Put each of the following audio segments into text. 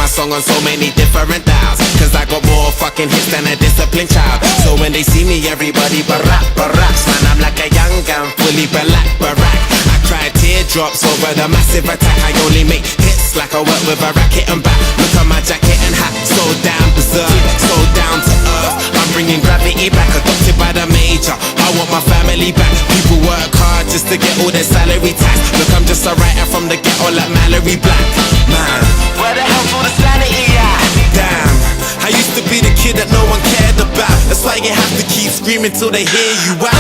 my song on so many different dials, cause I got more fucking hits than a disciplined child. So when they see me, everybody baracks. Man, I'm like a young gun, fully black barack. I cry teardrops over the massive attack. I only make hits like I work with a racket and back. Look at my jacket and hat, so damn berserk, so down to earth. I'm bringing gravity back, adopted by the major. I want my family back. People work hard just to get all their salary tax. Look, I'm just a writer from the ghetto like Mallory Black. Man, where the hell's all the sanity at? Damn, I used to be the kid that no one cared about. That's why you have to keep screaming till they hear you out.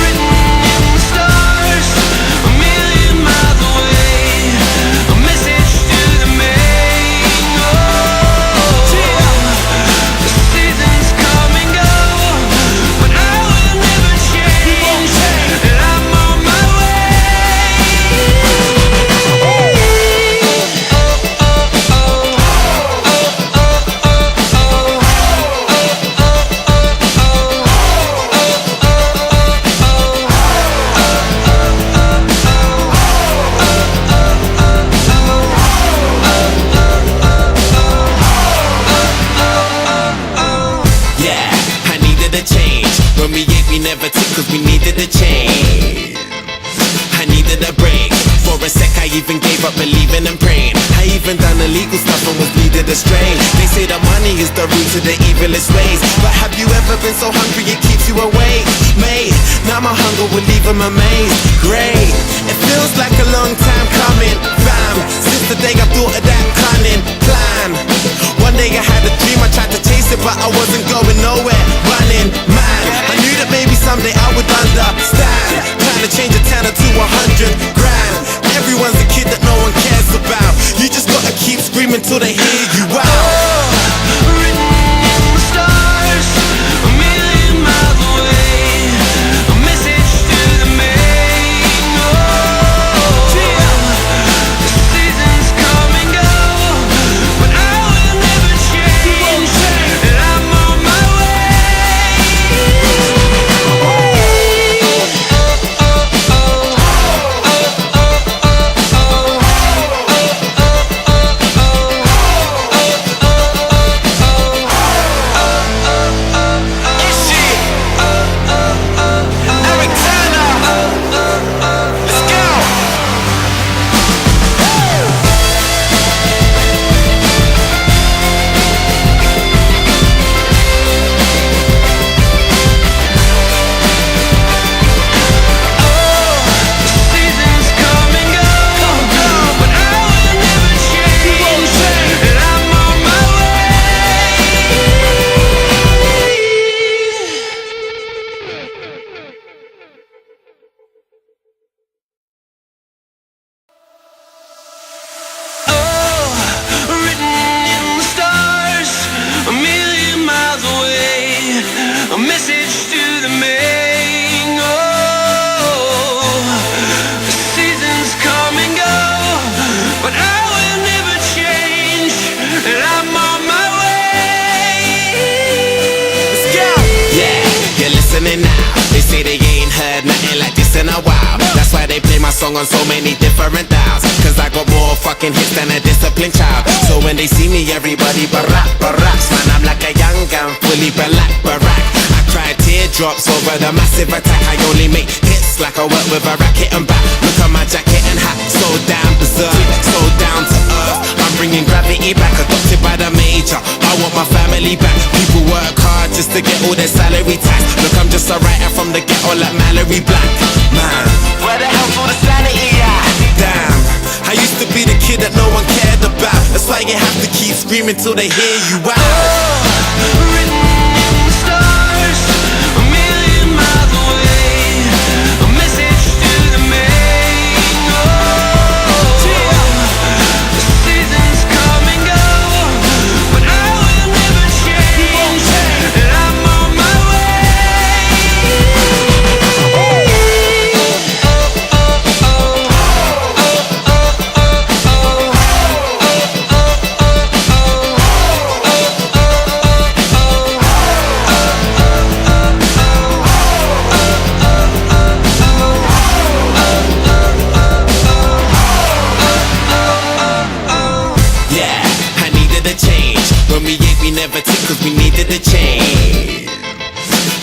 Written in the stars, a million miles away, a message to the main. The seasons come and go, but I will never change, and I'm on my way. Yeah, I needed a change. When we ate, we never took, cause we needed a change. I needed a break. For a sec, I even gave up believing and praying. I even done illegal stuff and was needed astray. They say that money is the root to the evilest ways, but have you ever been so hungry it keeps you awake? Mate, now my hunger will leave them amazed. Great, it feels like a long time coming, fam. Since the day I thought of that cunning plan. One day I had a dream, I tried to chase it, but I wasn't going nowhere. Running, man, I knew that maybe someday I would understand. Trying to change a 10 to 100 grand. Everyone's a kid that no one cares about. You just gotta keep screaming till they hear you out. Written in the stars, a million miles away, a message to the main. The seasons come and go, but I will never change, and I'm on my way. Eric Turner, let's go. Seasons come and go, but I will never change, and I'm on my way. Written in the stars, a million miles away, a message to the main. The seasons come and go, but I will never change, and I'm on my way. Let's go. Yeah, you're listening now. They say they ain't heard nothing like this in a while. That's why they play my song on so many different dials, cause I got more fucking hits than a disciplined child. So when they see me, everybody baracks. Man, I'm like a young gun, fully black barack. I cry teardrops over the massive attack. I only make hits like I work with a racket and back. Look at my jacket and hat, so damn berserk, so down to earth. I'm bringing gravity back, adopted by the major. I want my family back. People work hard just to get all their salary tax. Look, I'm just a writer from the ghetto like Mallory Black. Man, where the hell's all the sanity at? Damn, I used to be the kid that no one cared about. That's why you have to keep screaming till they hear you out. Written in the stars, a million miles away, a message to the main. The seasons come and go, but I will never change, and I'm on my way. never took cause we needed a change.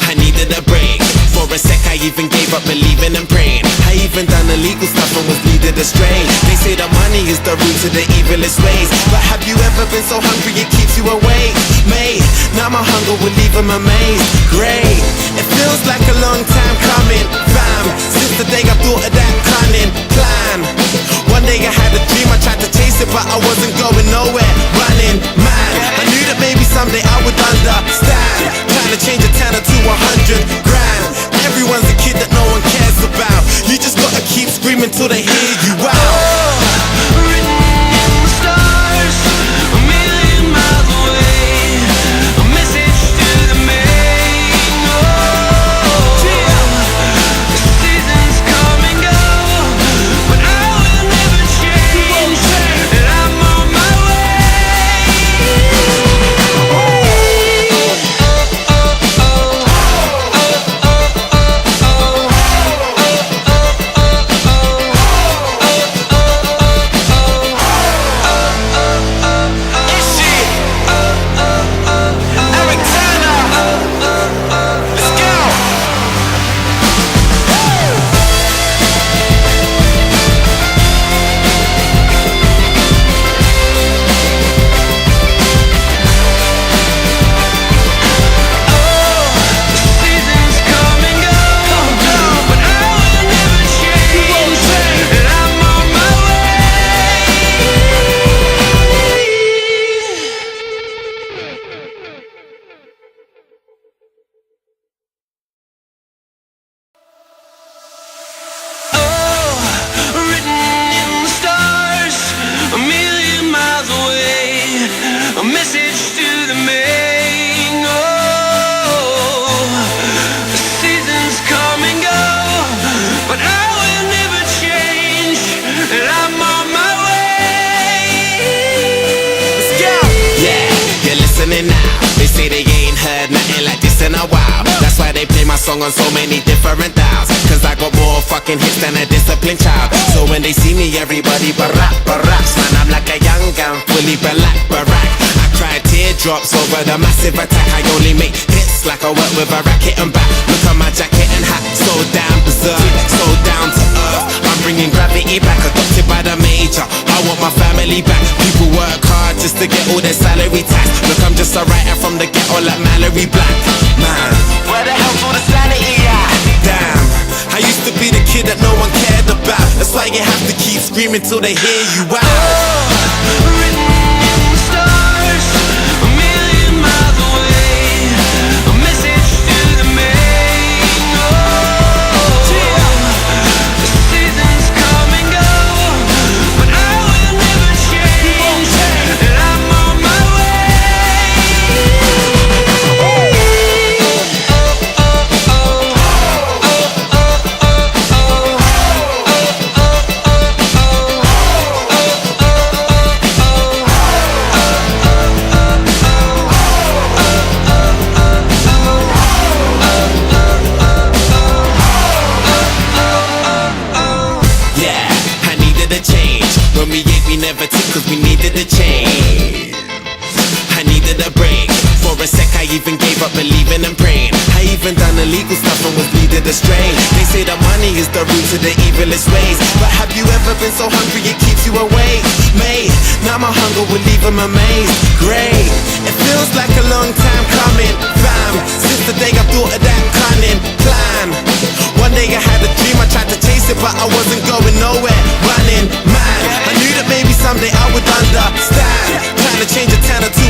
I needed a break. For a sec I even gave up believing and praying. I even done illegal stuff and was leading astray. They say that money is the root to the evilest ways, but have you ever been so hungry it keeps you awake? Mate, now my hunger will leave them amazed. Great, it feels like a long time coming, fam, since the day I thought of that cunning plan. One day I had a dream, I tried to chase it but I wasn't going nowhere. Running mad, I knew that maybe someday I would understand. Trying to change a tenner to 100 grand. Everyone's a kid that no one cares about. You just gotta keep screaming till they hear you out. Written in the stars, a million miles away, a message to the main. Oh, the seasons come and go, but I will never change, and I'm on my way. A message to the main. Oh, the seasons come and go, but I will never change, and I'm on my way. Let's go! Yeah, you're listening now. They say they ain't heard nothing like this in a while. That's why they play my song on so many different dials. Cause I got more fucking hits than a disciplined child. So when they see me, everybody barracks. Man, I'm like a young gun, fully black barack. I cry teardrops over the massive attack. I only make hits like I work with a racket and back. Look at my jacket and hat, so damn berserk, so down to earth. I'm bringing gravity back, adopted by the major. I want my family back. People work hard just to get all their salary tax. Look, I'm just a writer from the ghetto like Mallory Black. Man, where the hell's all the sanity at? Damn, I used to be the kid that no one cared about. That's why you have to keep screaming till they hear you out. Written in the stars, a million miles away, a message to the main. Oh, the seasons come and go, but I will never change, and I'm on my way. When we ate, we never took cause we needed a change. I needed a break. For a sec I even gave up believing and praying. I even done illegal stuff and was leading astray. They say that money is the root to the evilest ways, but have you ever been so hungry it keeps you awake? Mate, now my hunger will leave them amazed. Great, it feels like a long time coming, fam, since the day I thought of that cunning plan. One day I had a dream, I tried to chase it but I wasn't going nowhere. Running mad, I knew that maybe someday I would understand. Trying to change a tenner to